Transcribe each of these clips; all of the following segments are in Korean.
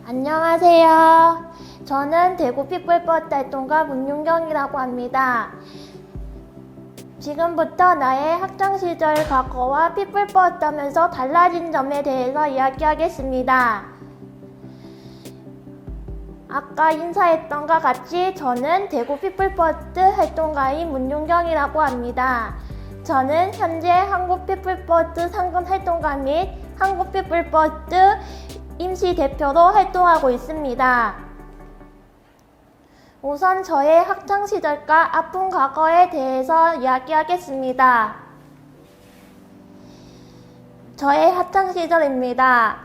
안녕하세요. 저는 대구 피플버드 활동가 문윤경이라고 합니다. 지금부터 나의 학창시절 과거와 피플버드 하면서 달라진 점에 대해서 이야기하겠습니다. 아까 인사했던 것 같이 저는 대구 피플버드 활동가인 문윤경이라고 합니다. 저는 현재 한국 피플버드 상근 활동가 및 한국 피플버드 임시 대표로 활동하고 있습니다. 우선 저의 학창시절과 아픈 과거에 대해서 이야기하겠습니다. 저의 학창시절입니다.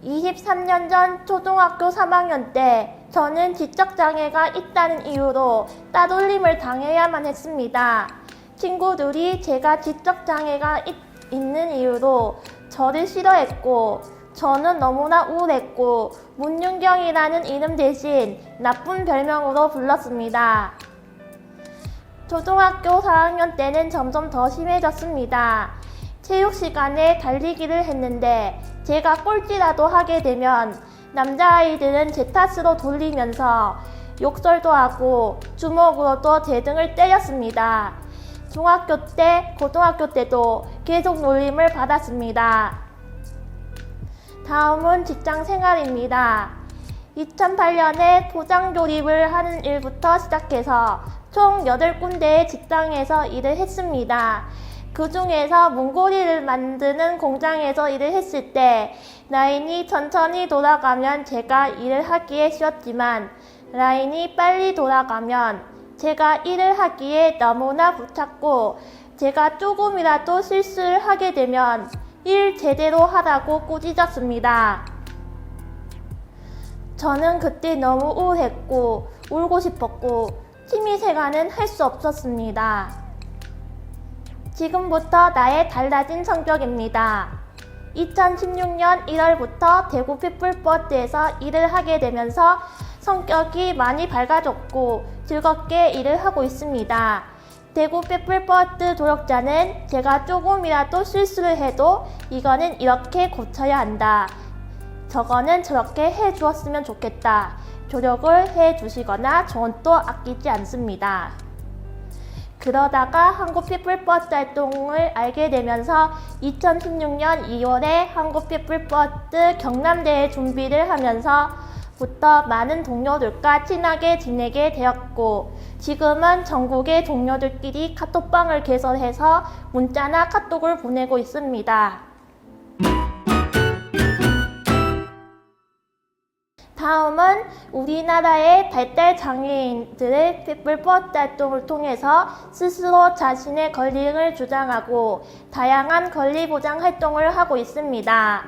23년 전 초등학교 3학년 때 저는 지적장애가 있다는 이유로 따돌림을 당해야만 했습니다. 친구들이 제가 지적장애가 있는 이유로 저를 싫어했고 저는 너무나 우울했고 문윤경이라는 이름 대신 나쁜 별명으로 불렀습니다. 초등학교 4학년 때는 점점 더 심해졌습니다. 체육 시간에 달리기를 했는데 제가 꼴찌라도 하게 되면 남자아이들은 제 탓으로 돌리면서 욕설도 하고 주먹으로도 제 등을 때렸습니다. 중학교 때, 고등학교 때도 계속 놀림을 받았습니다. 다음은 직장 생활입니다. 2008년에 포장 조립을 하는 일부터 시작해서 총 8군데의 직장에서 일을 했습니다. 그 중에서 문고리를 만드는 공장에서 일을 했을 때 라인이 천천히 돌아가면 제가 일을 하기에 쉬웠지만 라인이 빨리 돌아가면 제가 일을 하기에 너무나 벅찼고 제가 조금이라도 실수를 하게 되면 일 제대로 하라고 꾸짖었습니다. 저는 그때 너무 우울했고 울고 싶었고 취미생활은 할 수 없었습니다. 지금부터 나의 달라진 성격입니다. 2016년 1월부터 대구 피플버드에서 일을 하게 되면서 성격이 많이 밝아졌고 즐겁게 일을 하고 있습니다. 대구 피플버드 조력자는 제가 조금이라도 실수를 해도 이거는 이렇게 고쳐야 한다. 저거는 저렇게 해주었으면 좋겠다. 조력을 해주시거나 조언도 아끼지 않습니다. 그러다가 한국 피플버드 활동을 알게 되면서 2016년 2월에 한국 피플버드 경남대회 준비를 하면서부터 많은 동료들과 친하게 지내게 되었고 지금은 전국의 동료들끼리 카톡방을 개설해서 문자나 카톡을 보내고 있습니다. 다음은 우리나라의 발달 장애인들의 피플버드 활동을 통해서 스스로 자신의 권리를 주장하고 다양한 권리 보장 활동을 하고 있습니다.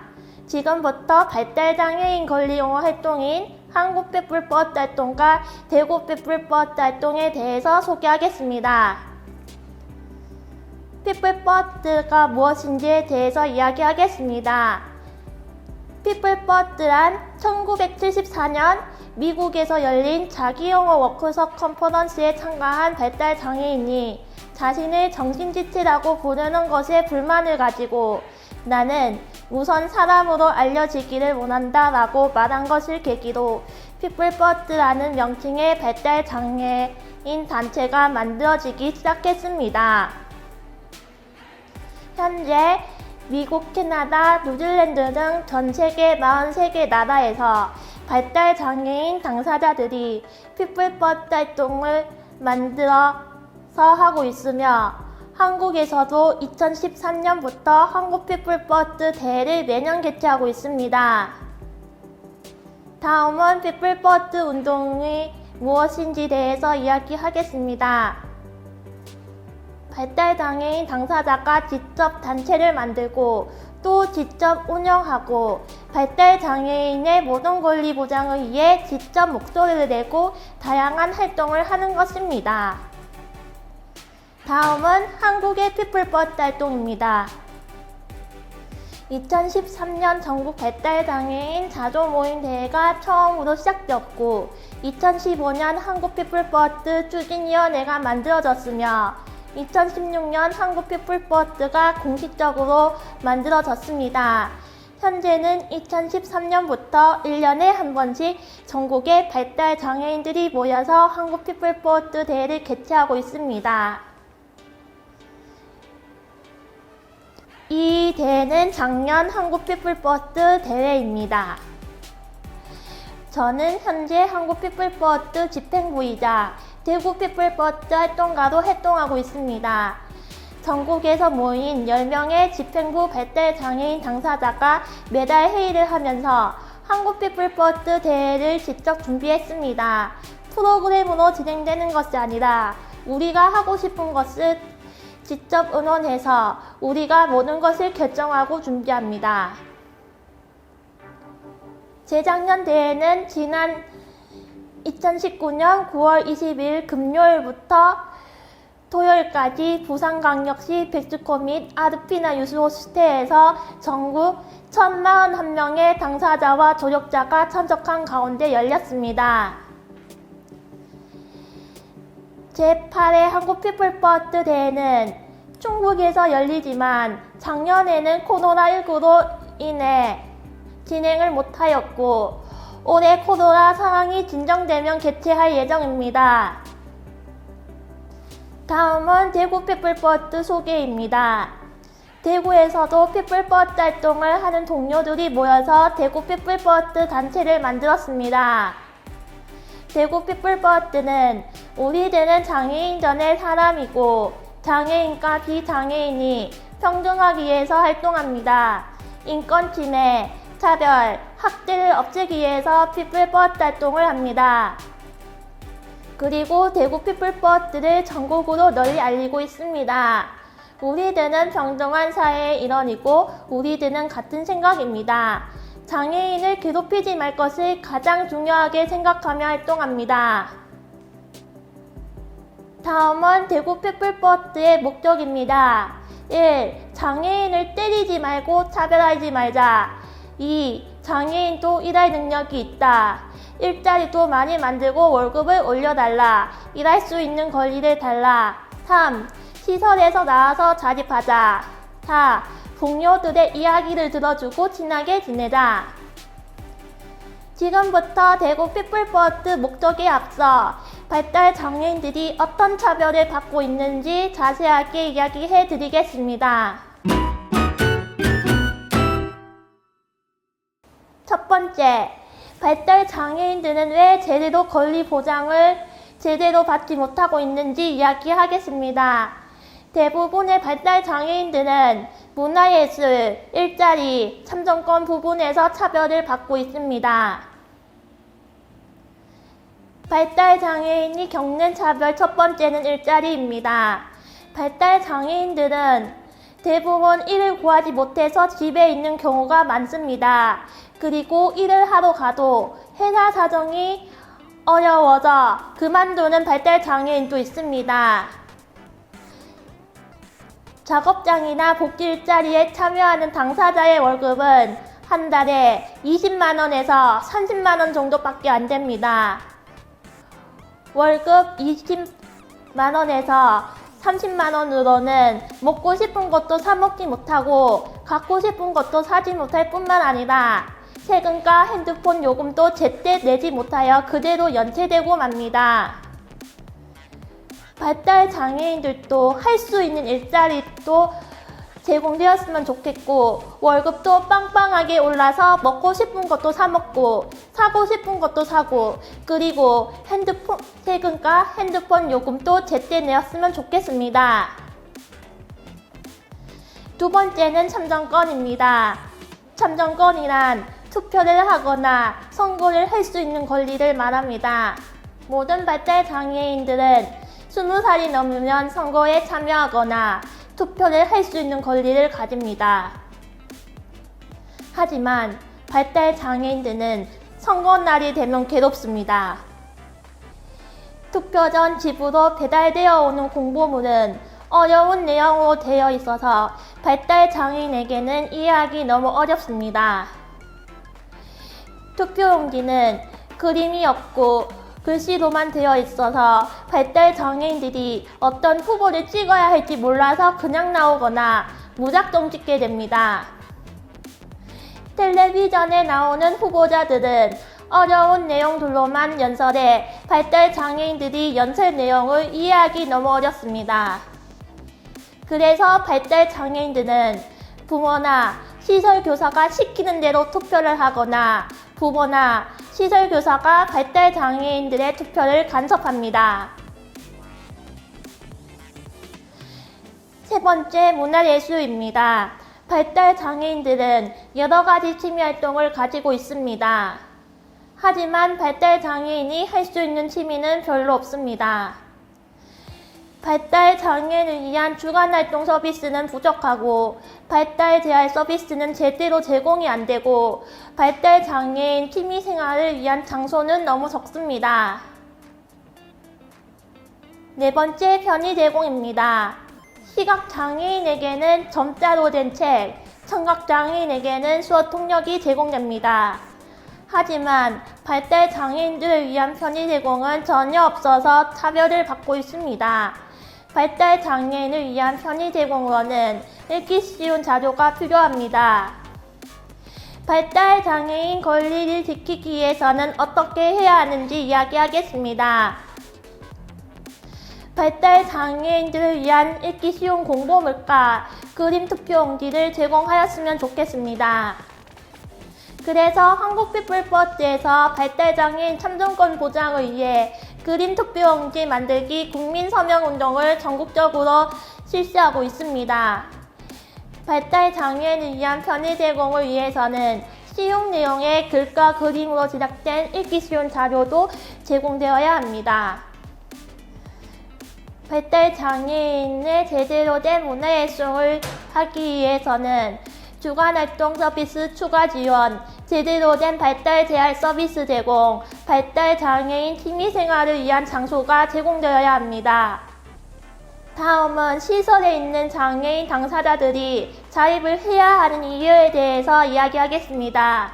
지금부터 발달 장애인 권리 옹호 활동인 한국 피플버드 활동과 대구 피플버드 활동에 대해서 소개하겠습니다. 피플버드가 무엇인지에 대해서 이야기하겠습니다. 피플버드란 1974년 미국에서 열린 자기용어 워크숍 컨퍼런스에 참가한 발달 장애인이 자신을 정신지체라고 부르는 것에 불만을 가지고 나는 우선 사람으로 알려지기를 원한다 라고 말한 것을 계기로 피플버드라는 명칭의 발달 장애인 단체가 만들어지기 시작했습니다. 현재 미국, 캐나다, 뉴질랜드 등 전 세계 43개 나라에서 발달 장애인 당사자들이 피플버드 활동을 만들어서 하고 있으며 한국에서도 2013년부터 한국 피플버드 대회를 매년 개최하고 있습니다. 다음은 피플버드 운동이 무엇인지 대해서 이야기하겠습니다. 발달장애인 당사자가 직접 단체를 만들고 또 직접 운영하고 발달장애인의 모든 권리 보장을 위해 직접 목소리를 내고 다양한 활동을 하는 것입니다. 다음은 한국의 피플버드 활동입니다. 2013년 전국 발달장애인 자조모임 대회가 처음으로 시작되었고 2015년 한국 피플버드 추진위원회가 만들어졌으며 2016년 한국 피플버드가 공식적으로 만들어졌습니다. 현재는 2013년부터 1년에 한 번씩 전국의 발달 장애인들이 모여서 한국 피플포워드 대회를 개최하고 있습니다. 이 대회는 작년 한국 피플포워드 대회입니다. 저는 현재 한국 피플포워드 집행부이자 대구 피플포워드 활동가로 활동하고 있습니다. 전국에서 모인 10명의 집행부 발달장애인 당사자가 매달 회의를 하면서 한국 피플포워드 대회를 직접 준비했습니다. 프로그램으로 진행되는 것이 아니라 우리가 하고 싶은 것을 직접 의논해서 우리가 모든 것을 결정하고 준비합니다. 재작년 대회는 지난 2019년 9월 22일 금요일부터 토요일까지 부산광역시 백주코 및 아르피나 유스호스텔에서 전국 1041명의 당사자와 조력자가 참석한 가운데 열렸습니다. 제8회 한국 피플포워드 대회는 중국에서 열리지만 작년에는 코로나19로 인해 진행을 못하였고 올해 코로나 상황이 진정되면 개최할 예정입니다. 다음은 대구 피플포워드 소개입니다. 대구에서도 피플포워드 활동을 하는 동료들이 모여서 대구 피플포워드 단체를 만들었습니다. 대구 피플포워드는 우리들은 장애인전의 사람이고 장애인과 비장애인이 평등하기 위해서 활동합니다. 인권 침해, 차별, 학대를 없애기 위해서 피플포워드 활동을 합니다. 그리고 대구 피플포워드를 전국으로 널리 알리고 있습니다. 우리들은 평등한 사회의 일원이고 우리들은 같은 생각입니다. 장애인을 괴롭히지 말 것을 가장 중요하게 생각하며 활동합니다. 다음은 대구 피플포워드의 목적입니다. 1. 장애인을 때리지 말고 차별하지 말자. 2. 장애인도 일할 능력이 있다. 일자리도 많이 만들고 월급을 올려달라. 일할 수 있는 권리를 달라. 3. 시설에서 나와서 자립하자. 4. 동료들의 이야기를 들어주고 친하게 지내자. 지금부터 대구 피플포워드 목적에 앞서 발달 장애인들이 어떤 차별을 받고 있는지 자세하게 이야기해 드리겠습니다. 첫 번째, 발달 장애인들은 왜 제대로 권리 보장을 제대로 받지 못하고 있는지 이야기하겠습니다. 대부분의 발달 장애인들은 문화예술, 일자리, 참정권 부분에서 차별을 받고 있습니다. 발달 장애인이 겪는 차별 첫 번째는 일자리입니다. 발달 장애인들은 대부분 일을 구하지 못해서 집에 있는 경우가 많습니다. 그리고 일을 하러 가도 회사 사정이 어려워져 그만두는 발달 장애인도 있습니다. 작업장이나 복지 일자리에 참여하는 당사자의 월급은 한 달에 20만원에서 30만원 정도밖에 안 됩니다. 월급 20만원에서 30만원으로는 먹고 싶은 것도 사 먹지 못하고 갖고 싶은 것도 사지 못할 뿐만 아니라 세금과 핸드폰 요금도 제때 내지 못하여 그대로 연체되고 맙니다. 발달 장애인들도 할 수 있는 일자리도 제공되었으면 좋겠고 월급도 빵빵하게 올라서 먹고 싶은 것도 사 먹고 사고 싶은 것도 사고 그리고 세금과 핸드폰 요금도 제때 내었으면 좋겠습니다. 두 번째는 참정권입니다. 참정권이란 투표를 하거나 선거를 할 수 있는 권리를 말합니다. 모든 발달 장애인들은 20살이 넘으면 선거에 참여하거나 투표를 할 수 있는 권리를 가집니다. 하지만 발달 장애인들은 선거날이 되면 괴롭습니다. 투표 전 집으로 배달되어 오는 공보물은 어려운 내용으로 되어 있어서 발달 장애인에게는 이해하기 너무 어렵습니다. 투표용지는 그림이 없고 글씨로만 되어 있어서 발달 장애인들이 어떤 후보를 찍어야 할지 몰라서 그냥 나오거나 무작정 찍게 됩니다. 텔레비전에 나오는 후보자들은 어려운 내용들로만 연설해 발달 장애인들이 연설 내용을 이해하기 너무 어렵습니다. 그래서 발달 장애인들은 부모나 시설교사가 시키는 대로 투표를 하거나 부모나 시설교사가 발달 장애인들의 투표를 간섭합니다. 세 번째, 문화예술입니다. 발달 장애인들은 여러 가지 취미 활동을 가지고 있습니다. 하지만 발달 장애인이 할 수 있는 취미는 별로 없습니다. 발달 장애인을 위한 주간 활동 서비스는 부족하고 발달 재활 서비스는 제대로 제공이 안 되고 발달 장애인 취미 생활을 위한 장소는 너무 적습니다. 네 번째, 편의 제공입니다. 시각 장애인에게는 점자로 된 책, 청각 장애인에게는 수어 통역이 제공됩니다. 하지만 발달 장애인들을 위한 편의 제공은 전혀 없어서 차별을 받고 있습니다. 발달 장애인을 위한 편의 제공으로는 읽기 쉬운 자료가 필요합니다. 발달 장애인 권리를 지키기 위해서는 어떻게 해야 하는지 이야기하겠습니다. 발달 장애인들을 위한 읽기 쉬운 공보물과 그림 투표용지를 제공하였으면 좋겠습니다. 그래서 한국피플버스에서 발달장애인 참정권 보장을 위해 그림 투표용지 만들기 국민서명운동을 전국적으로 실시하고 있습니다. 발달장애인을 위한 편의 제공을 위해서는 쉬운 내용의 글과 그림으로 제작된 읽기 쉬운 자료도 제공되어야 합니다. 발달장애인의 제대로 된 문화예술을 하기 위해서는 주간활동 서비스 추가 지원, 제대로 된 발달 재활 서비스 제공, 발달 장애인 취미생활을 위한 장소가 제공되어야 합니다. 다음은 시설에 있는 장애인 당사자들이 자립을 해야 하는 이유에 대해서 이야기하겠습니다.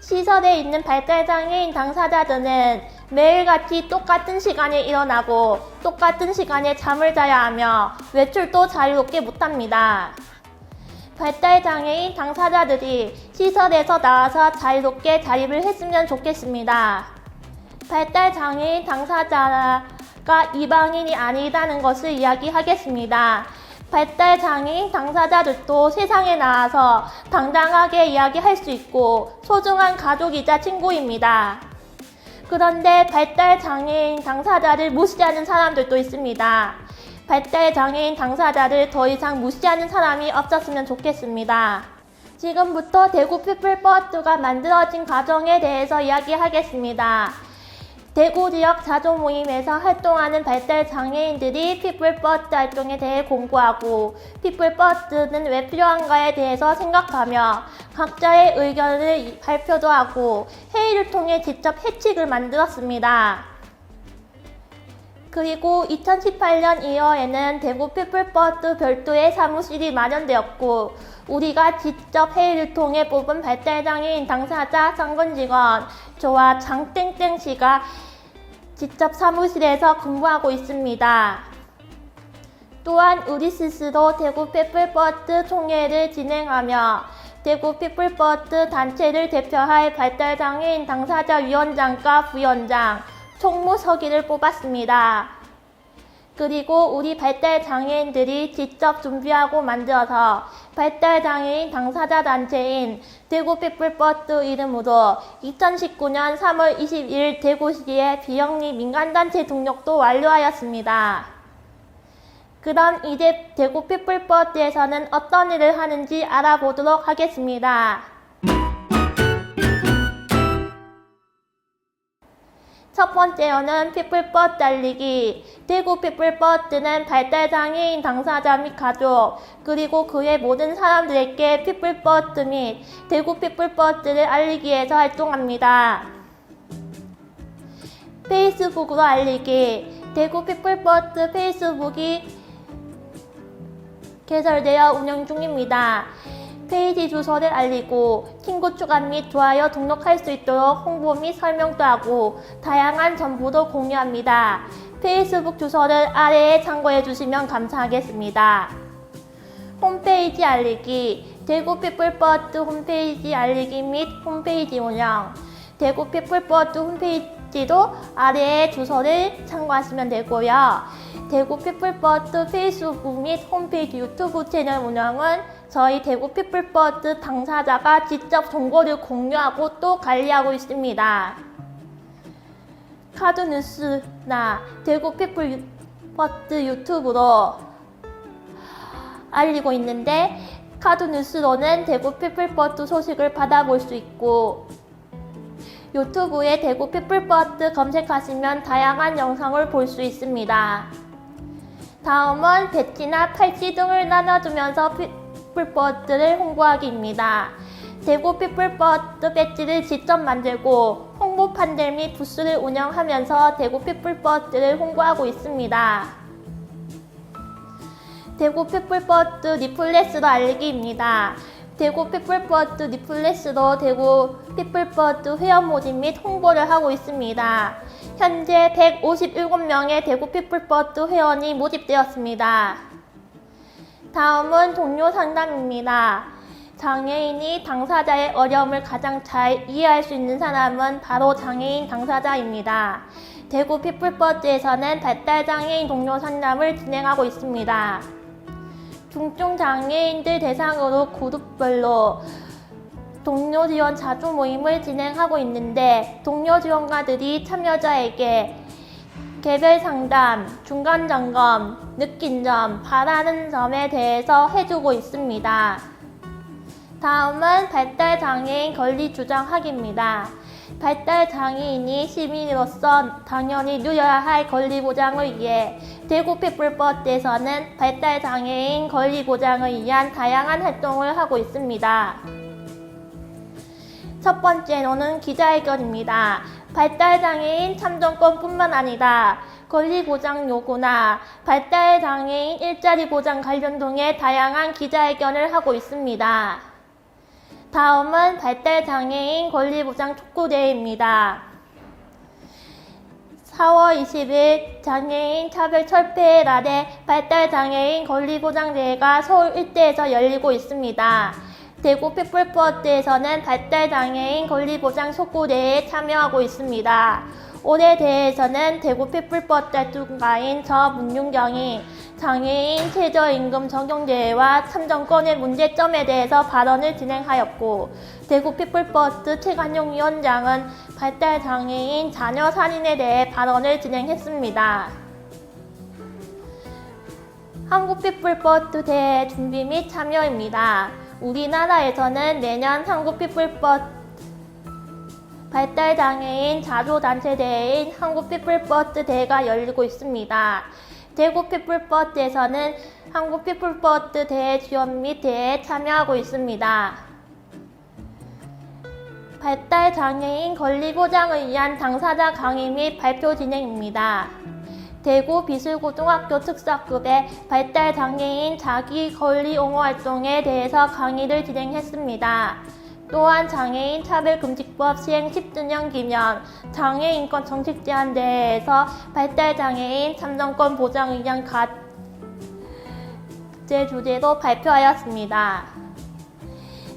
시설에 있는 발달 장애인 당사자들은 매일같이 똑같은 시간에 일어나고 똑같은 시간에 잠을 자야 하며 외출도 자유롭게 못합니다. 발달장애인 당사자들이 시설에서 나와서 자유롭게 자립을 했으면 좋겠습니다. 발달장애인 당사자가 이방인이 아니다는 것을 이야기하겠습니다. 발달장애인 당사자들도 세상에 나와서 당당하게 이야기할 수 있고 소중한 가족이자 친구입니다. 그런데 발달장애인 당사자를 무시하는 사람들도 있습니다. 발달장애인 당사자를 더 이상 무시하는 사람이 없었으면 좋겠습니다. 지금부터 대구 피플버스가 만들어진 과정에 대해서 이야기하겠습니다. 대구 지역 자조 모임에서 활동하는 발달장애인들이 피플버스 활동에 대해 공부하고 피플버스는 왜 필요한가에 대해서 생각하며 각자의 의견을 발표도 하고 회의를 통해 직접 해칙을 만들었습니다. 그리고 2018년 2월에는 대구 피플버스 별도의 사무실이 마련되었고 우리가 직접 회의를 통해 뽑은 발달장애인 당사자 상근직원 저와 장땡땡 씨가 직접 사무실에서 근무하고 있습니다. 또한 우리 스스로 대구 피플버스 총회를 진행하며 대구 피플버스 단체를 대표할 발달장애인 당사자 위원장과 부위원장, 총무서기를 뽑았습니다. 그리고 우리 발달장애인들이 직접 준비하고 만들어서 발달장애인 당사자 단체인 대구 피플버스 이름으로 2019년 3월 22일 대구시의 비영리 민간단체 등록도 완료하였습니다. 그럼 이제 대구 피플버스에서는 어떤 일을 하는지 알아보도록 하겠습니다. 첫 번째로는 피플버스 달리기. 대구 피플버스는 발달장애인 당사자 및 가족, 그리고 그의 모든 사람들에게 피플버스 및 대구 피플버스를 알리기 위해서 활동합니다. 페이스북으로 알리기. 대구 피플버스 페이스북이 개설되어 운영 중입니다. 페이지 주소를 알리고 친구 추가 및 좋아요 등록할 수 있도록 홍보 및 설명도 하고 다양한 정보도 공유합니다. 페이스북 주소를 아래에 참고해 주시면 감사하겠습니다. 홈페이지 알리기, 대구 피플버드 홈페이지 알리기 및 홈페이지 운영. 대구 피플버드 홈페이지도 아래의 주소를 참고하시면 되고요. 대구 피플버드 페이스북 및 홈페이지 유튜브 채널 운영은 저희 대구 피플버드 당사자가 직접 정보를 공유하고 또 관리하고 있습니다. 카드뉴스나 대구 피플버드 유튜브로 알리고 있는데, 카드뉴스로는 대구 피플버드 소식을 받아볼 수 있고, 유튜브에 대구 피플버드 검색하시면 다양한 영상을 볼 수 있습니다. 다음은 배지나 팔찌 등을 나눠주면서 피플버드를 홍보하기입니다. 대구 피플버드 배지를 직접 만들고 홍보 판넬 및 부스를 운영하면서 대구 피플버드를 홍보하고 있습니다. 대구 피플버드 리플렛으로 알리기입니다. 대구 피플버드 리플렛으로 대구 피플버드 회원 모집 및 홍보를 하고 있습니다. 현재 157명의 대구 피플버드 회원이 모집되었습니다. 다음은 동료 상담입니다. 장애인이 당사자의 어려움을 가장 잘 이해할 수 있는 사람은 바로 장애인 당사자입니다. 대구 피플버드에서는 발달장애인 동료 상담을 진행하고 있습니다. 중증 장애인들 대상으로 그룹별로 동료 지원 자주 모임을 진행하고 있는데, 동료 지원가들이 참여자에게 개별 상담, 중간 점검, 느낀 점, 바라는 점에 대해서 해주고 있습니다. 다음은 발달장애인 권리 주장하기입니다. 발달장애인이 시민으로서 당연히 누려야 할 권리 보장을 위해 대구 피플버드에서는 발달장애인 권리 보장을 위한 다양한 활동을 하고 있습니다. 첫 번째로는 기자회견입니다. 발달장애인 참정권뿐만 아니라 권리 보장 요구나 발달장애인 일자리 보장 관련 등의 다양한 기자회견을 하고 있습니다. 다음은 발달장애인 권리보장 촉구대회입니다. 4월 20일 장애인 차별철폐의 날에 발달장애인 권리보장대회가 서울 일대에서 열리고 있습니다. 대구 피플버드에서는 발달장애인 권리보장 촉구대회에 참여하고 있습니다. 올해 대회에서는 대구 피플버드 활동가인 저 문윤경이 장애인 최저임금 적용대회와 참정권의 문제점에 대해서 발언을 진행하였고, 대구 피플버드 최관용 위원장은 발달장애인 자녀 살인에 대해 발언을 진행했습니다. 한국 피플버드 대회 준비 및 참여입니다. 우리나라에서는 내년 한국 피플버드 발달장애인 자조단체 대회인 한국 피플버드 대회가 열리고 있습니다. 대구 피플버드에서는 한국 피플버드 대회 지원 및 대회에 참여하고 있습니다. 발달장애인 권리 보장을 위한 당사자 강의 및 발표 진행입니다. 대구 비슬고등학교 특사급의 발달장애인 자기 권리 옹호 활동에 대해서 강의를 진행했습니다. 또한 장애인 차별금지법 시행 10주년 기념 장애인권 정책 제안 대회에서 발달장애인 참정권 보장을 위한 과제 주제로 발표하였습니다.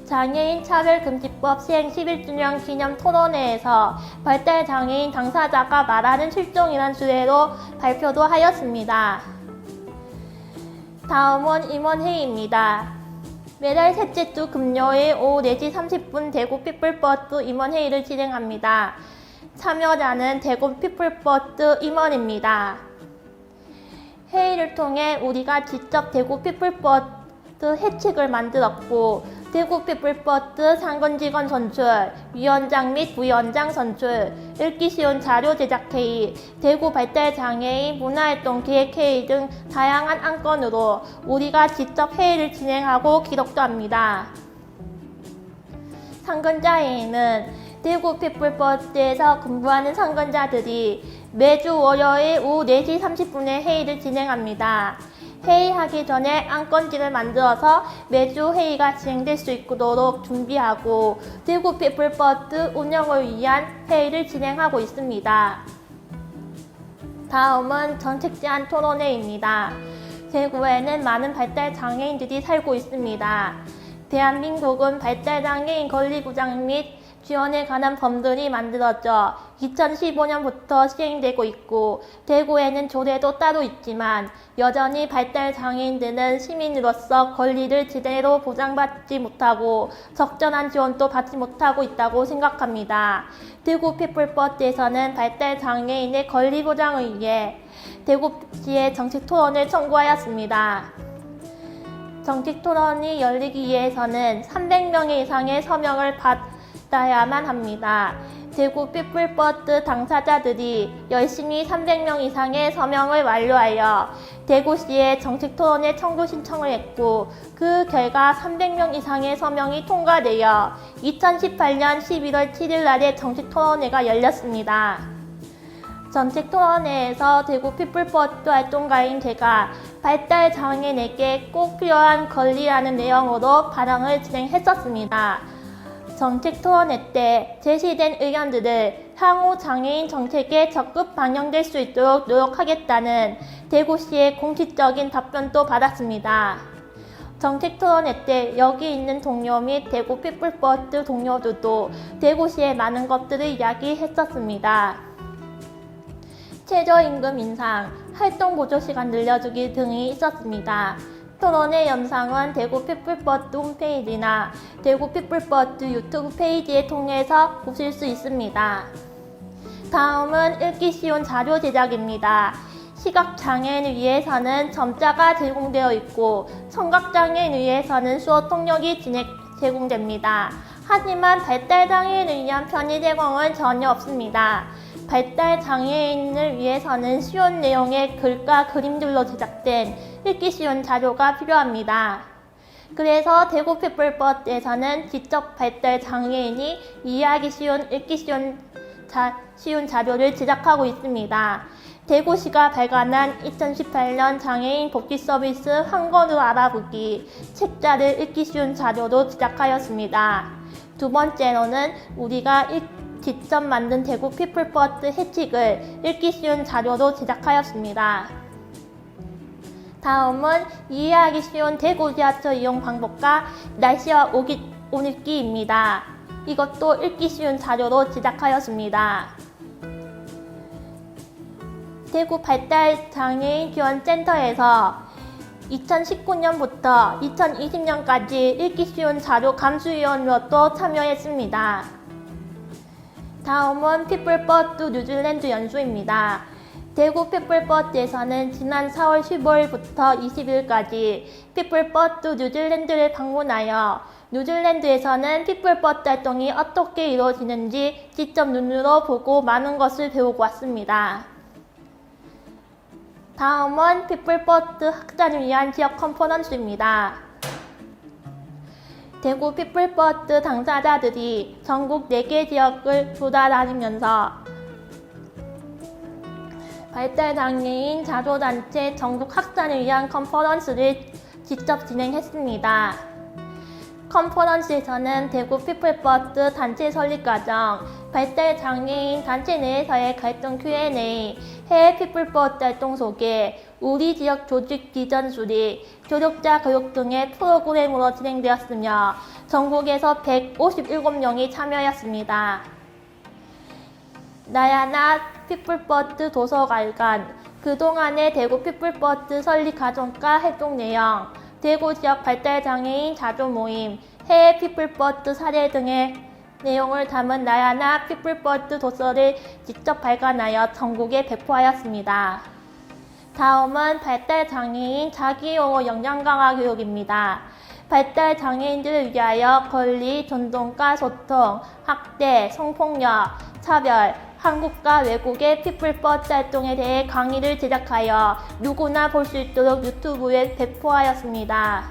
장애인 차별금지법 시행 11주년 기념 토론회에서 발달장애인 당사자가 말하는 실종이란 주제로 발표도 하였습니다. 다음은 임원회의입니다. 매달 셋째 주 금요일 오후 4시 30분 대구 피플버드 임원회의를 진행합니다. 참여자는 대구 피플버드 임원입니다. 회의를 통해 우리가 직접 대구 피플버드 해책을 만들었고, 대구 피플버드 상근직원 선출, 위원장 및 부위원장 선출, 읽기 쉬운 자료 제작 회의, 대구 발달장애인 문화활동 기획회의 등 다양한 안건으로 우리가 직접 회의를 진행하고 기록도 합니다. 상근자 회의는 대구 피플버드에서 근무하는 상근자들이 매주 월요일 오후 4시 30분에 회의를 진행합니다. 회의하기 전에 안건지를 만들어서 매주 회의가 진행될 수 있도록 준비하고 대구 피플버드 운영을 위한 회의를 진행하고 있습니다. 다음은 정책 제안 토론회입니다. 대구에는 많은 발달 장애인들이 살고 있습니다. 대한민국은 발달 장애인 권리 보장 및 지원에 관한 법률이 만들어져 2015년부터 시행되고 있고 대구에는 조례도 따로 있지만 여전히 발달 장애인들은 시민으로서 권리를 제대로 보장받지 못하고 적절한 지원도 받지 못하고 있다고 생각합니다. 대구 피플버스에서는 발달 장애인의 권리 보장을 위해 대구시에 정책 토론을 청구하였습니다. 정책 토론이 열리기 위해서는 300명 이상의 서명을 받아야만 합니다. 대구 피플버스 당사자들이 열심히 300명 이상의 서명을 완료하여 대구시에 정책 토론에 청구 신청을 했고 그 결과 300명 이상의 서명이 통과되어 2018년 11월 7일 날에 정책 토론회가 열렸습니다. 정책 토론회에서 대구 피플버스 활동가인 제가 발달 장애인에게 꼭 필요한 권리라는 내용으로 발언을 진행했었습니다. 정책 토론회 때 제시된 의견들을 향후 장애인 정책에 적극 반영될 수 있도록 노력하겠다는 대구시의 공식적인 답변도 받았습니다. 정책 토론회 때 여기 있는 동료 및 대구 피플버스 동료들도 대구시의 많은 것들을 이야기했었습니다. 최저임금 인상, 활동보조시간 늘려주기 등이 있었습니다. 토론회 영상은 대구 피플버스 홈페이지나 대구 피플버스 유튜브 페이지에 통해서 보실 수 있습니다. 다음은 읽기 쉬운 자료 제작입니다. 시각장애인을 위해서는 점자가 제공되어 있고 청각장애인을 위해서는 수어 통역이 제공됩니다. 하지만 발달장애인을 위한 편의 제공은 전혀 없습니다. 발달장애인을 위해서는 쉬운 내용의 글과 그림들로 제작된 읽기 쉬운 자료가 필요합니다. 그래서 대구 피플버스에서는 직접 발달장애인이 이해하기 쉬운 읽기 쉬운 자료를 제작하고 있습니다. 대구시가 발간한 2018년 장애인 복지 서비스 한 권으로 알아보기 책자를 읽기 쉬운 자료로 제작하였습니다. 두 번째로는 우리가 직접 만든 대구 피플버스 해칙을 읽기 쉬운 자료로 제작하였습니다. 다음은 이해하기 쉬운 대구 지하철 이용 방법과 날씨와 옷 입기입니다. 이것도 읽기 쉬운 자료로 제작하였습니다. 대구 발달장애인 지원센터에서 2019년부터 2020년까지 읽기 쉬운 자료 감수위원으로도 참여했습니다. 다음은 피플버스 뉴질랜드 연수입니다. 대구 피플버스에서는 지난 4월 15일부터 20일까지 피플버스 뉴질랜드를 방문하여 뉴질랜드에서는 피플버스 활동이 어떻게 이루어지는지 직접 눈으로 보고 많은 것을 배우고 왔습니다. 다음은 피플버스 확산을 위한 지역 컨퍼런스입니다. 대구 피플버스 당사자들이 전국 4개 지역을 돌아다니면서 발달장애인 자조단체 전국 확산을 위한 컨퍼런스를 직접 진행했습니다. 컨퍼런스에서는 대구 피플버스 단체 설립 과정, 발달장애인 단체 내에서의 갈등 Q&A, 해외 피플버스 활동 소개, 우리 지역 조직 비전 수립, 교육자 교육 등의 프로그램으로 진행되었으며 전국에서 157명이 참여하였습니다. 나야나 피플버스 도서관관, 그동안의 대구 피플버스 설립 과정과 활동 내용, 대구 지역 발달장애인 자조 모임, 해외 피플버스 사례 등의 내용을 담은 나야나 피플버스 도서를 직접 발간하여 전국에 배포하였습니다. 다음은 발달장애인 자기용어 역량 강화 교육입니다. 발달장애인들을 위하여 권리, 존중과 소통, 학대, 성폭력, 차별, 한국과 외국의 피플버스 활동에 대해 강의를 제작하여 누구나 볼 수 있도록 유튜브에 배포하였습니다.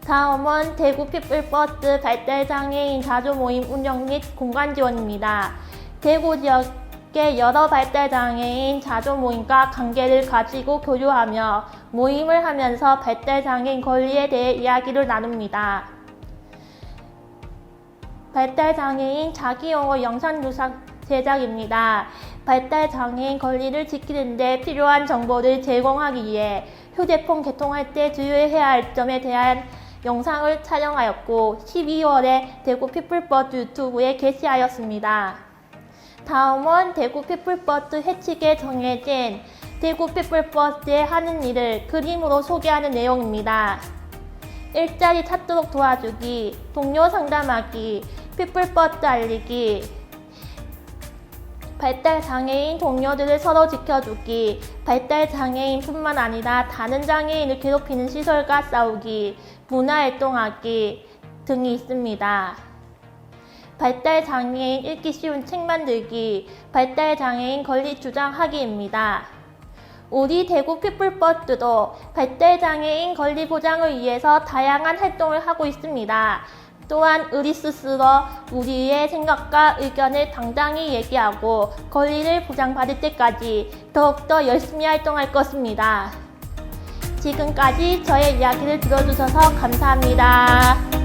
다음은 대구 피플버스 발달장애인 자조 모임 운영 및 공간 지원입니다. 대구 지역의 여러 발달장애인 자조 모임과 관계를 가지고 교류하며 모임을 하면서 발달장애인 권리에 대해 이야기를 나눕니다. 발달장애인 자기용어 영상 제작입니다. 발달장애인 권리를 지키는 데 필요한 정보를 제공하기 위해 휴대폰 개통할 때 주의해야 할 점에 대한 영상을 촬영하였고 12월에 대구 피플버드 유튜브에 게시하였습니다. 다음은 대구 피플버드 해치기에 정해진 대구 피플버드의 하는 일을 그림으로 소개하는 내용입니다. 일자리 찾도록 도와주기, 동료 상담하기, 피플버드 알리기, 발달장애인 동료들을 서로 지켜주기, 발달장애인뿐만 아니라 다른 장애인을 괴롭히는 시설과 싸우기, 문화활동하기 등이 있습니다. 발달장애인 읽기 쉬운 책 만들기, 발달장애인 권리 주장하기입니다. 우리 대구 피플버드도 발달장애인 권리 보장을 위해서 다양한 활동을 하고 있습니다. 또한 우리 스스로 우리의 생각과 의견을 당당히 얘기하고 권리를 보장받을 때까지 더욱더 열심히 활동할 것입니다. 지금까지 저의 이야기를 들어주셔서 감사합니다.